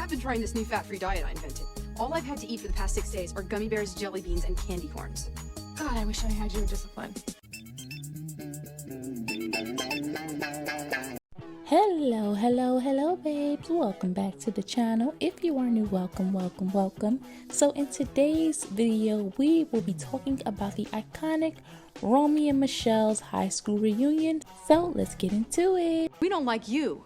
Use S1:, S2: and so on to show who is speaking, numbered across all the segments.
S1: I've been trying this new fat-free diet I invented. All I've had to eat for the past 6 days are gummy bears, jelly beans, and candy corns.
S2: God, I wish I had your discipline.
S3: Hello babes, welcome back to the channel. If you are new, welcome. So in today's video we will be talking about the iconic Romy and Michelle's high school reunion. So let's get into it.
S1: We don't like you.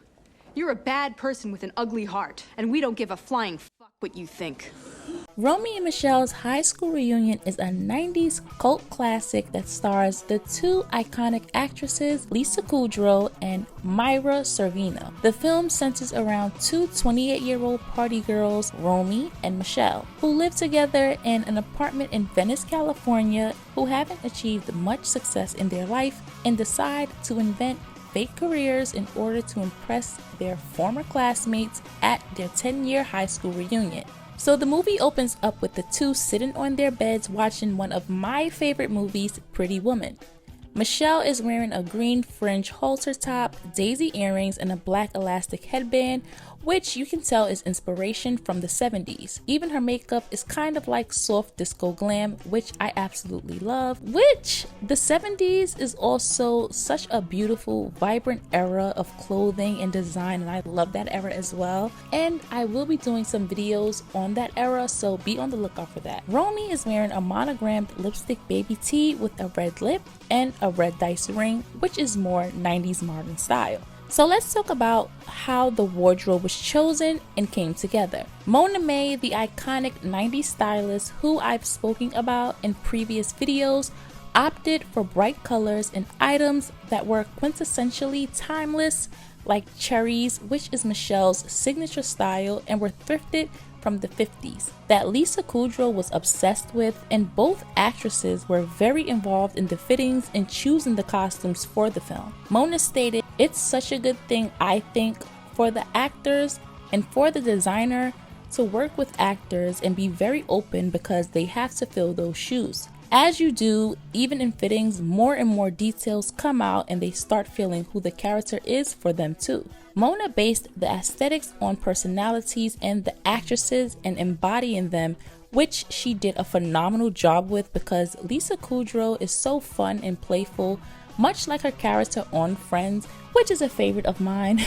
S1: You're a bad person with an ugly heart, and we don't give a flying fuck what you think.
S3: Romy and Michelle's high school reunion is a 90s cult classic that stars the two iconic actresses Lisa Kudrow and Myra Sorvino. The film centers around two 28-year-old party girls, Romy and Michele, who live together in an apartment in Venice, California, who haven't achieved much success in their life and decide to invent fake careers in order to impress their former classmates at their 10-year high school reunion. So the movie opens up with the two sitting on their beds watching one of my favorite movies, Pretty Woman. Michele is wearing a green fringe halter top, daisy earrings, and a black elastic headband, which you can tell is inspiration from the 70s. Even her makeup is kind of like soft disco glam, which I absolutely love. Which the 70s is also such a beautiful, vibrant era of clothing and design, and I love that era as well. And I will be doing some videos on that era, so be on the lookout for that. Romy is wearing a monogrammed lipstick baby tee with a red lip and a red dice ring, which is more 90s modern style. So let's talk about how the wardrobe was chosen and came together. Mona May, the iconic 90s stylist who I've spoken about in previous videos, opted for bright colors and items that were quintessentially timeless, like cherries, which is Michelle's signature style, and were thrifted from the 50s, that Lisa Kudrow was obsessed with, and both actresses were very involved in the fittings and choosing the costumes for the film. Mona stated, "It's such a good thing, I think, for the actors and for the designer to work with actors and be very open because they have to fill those shoes. As you do, even in fittings, more and more details come out and they start feeling who the character is for them too." Mona based the aesthetics on personalities and the actresses and embodying them, which she did a phenomenal job with because Lisa Kudrow is so fun and playful, much like her character on Friends, which is a favorite of mine.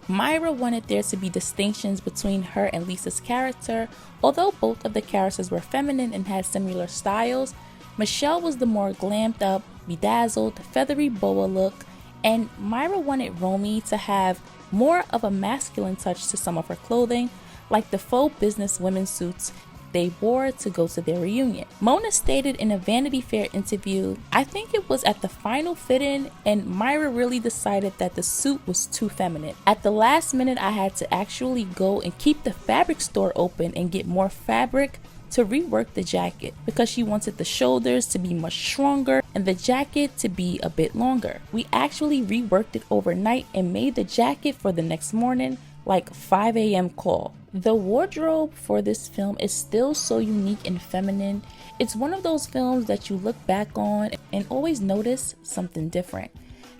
S3: Myra wanted there to be distinctions between her and Lisa's character. Although both of the characters were feminine and had similar styles, Michele was the more glammed up, bedazzled, feathery boa look, and Myra wanted Romy to have more of a masculine touch to some of her clothing, like the faux business women's suits they wore to go to their reunion. Mona stated in a Vanity Fair interview, "I think it was at the final fit-in and Myra really decided that the suit was too feminine. At the last minute I had to actually go and keep the fabric store open and get more fabric to rework the jacket because she wanted the shoulders to be much stronger and the jacket to be a bit longer. We actually reworked it overnight and made the jacket for the next morning, like 5 a.m. call." The wardrobe for this film is still so unique and feminine. It's one of those films that you look back on and always notice something different.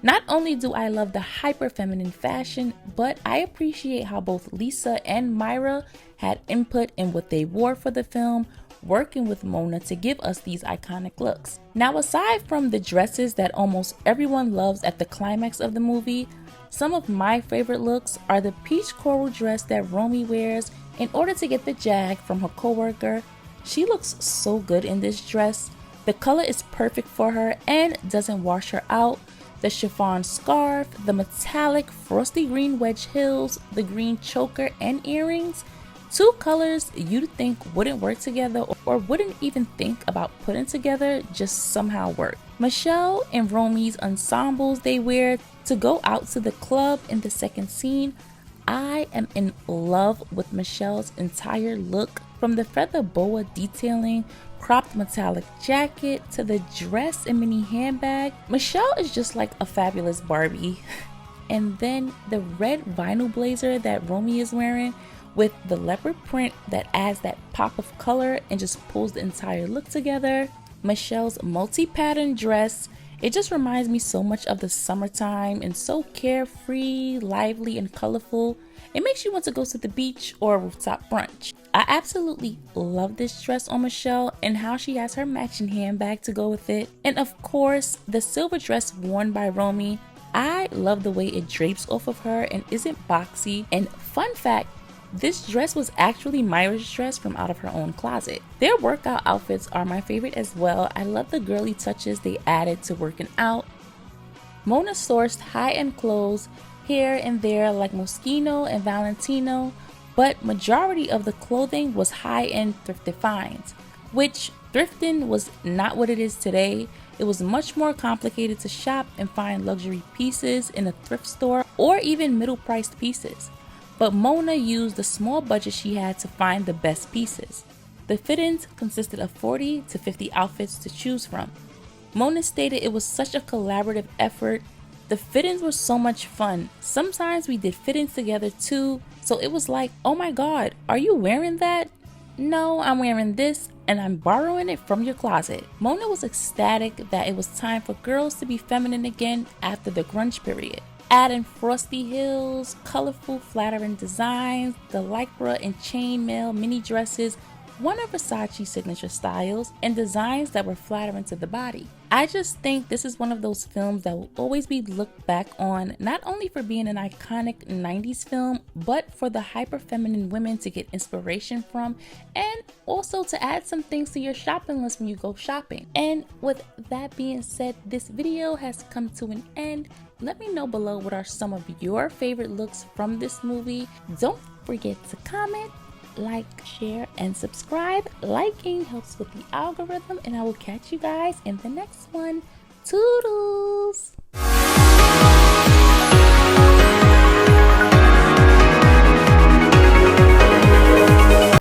S3: Not only do I love the hyper feminine fashion, but I appreciate how both Lisa and Myra had input in what they wore for the film, working with Mona to give us these iconic looks. Now, aside from the dresses that almost everyone loves at the climax of the movie, some of my favorite looks are the peach coral dress that Romy wears in order to get the jag from her coworker. She looks so good in this dress. The color is perfect for her and doesn't wash her out. The chiffon scarf, the metallic frosty green wedge heels, the green choker and earrings. Two colors you'd think wouldn't work together or wouldn't even think about putting together just somehow work. Michele and Romy's ensembles they wear to go out to the club in the second scene. I am in love with Michelle's entire look, from the feather boa detailing, cropped metallic jacket, to the dress and mini handbag. Michele is just like a fabulous Barbie. And then the red vinyl blazer that Romy is wearing with the leopard print that adds that pop of color and just pulls the entire look together. Michelle's multi-pattern dress It just reminds me so much of the summertime and so carefree, lively, and colorful. It makes you want to go to the beach or a rooftop brunch. I absolutely love this dress on Michele and how she has her matching handbag to go with it. And of course, the silver dress worn by Romy. I love the way it drapes off of her and isn't boxy. And fun fact, this dress was actually Myra's dress from out of her own closet. Their workout outfits are my favorite as well. I love the girly touches they added to working out. Mona sourced high-end clothes here and there like Moschino and Valentino, but majority of the clothing was high-end thrifted finds, which thrifting was not what it is today. It was much more complicated to shop and find luxury pieces in a thrift store or even middle-priced pieces. But Mona used the small budget she had to find the best pieces. The fit-ins consisted of 40 to 50 outfits to choose from. Mona stated it was such a collaborative effort. The fit-ins were so much fun. Sometimes we did fit-ins together too, so it was like, oh my god, are you wearing that? No, I'm wearing this and I'm borrowing it from your closet. Mona was ecstatic that it was time for girls to be feminine again after the grunge period. Adding frosty heels, colorful flattering designs, the lycra and chainmail mini dresses, one of Versace's signature styles, and designs that were flattering to the body. I just think this is one of those films that will always be looked back on, not only for being an iconic 90s film, but for the hyper feminine women to get inspiration from, and also to add some things to your shopping list when you go shopping. And with that being said, this video has come to an end. Let me know below what are some of your favorite looks from this movie. Don't forget to comment, like, share, and subscribe. Liking helps with the algorithm, and I will catch you guys in the next one. Toodles!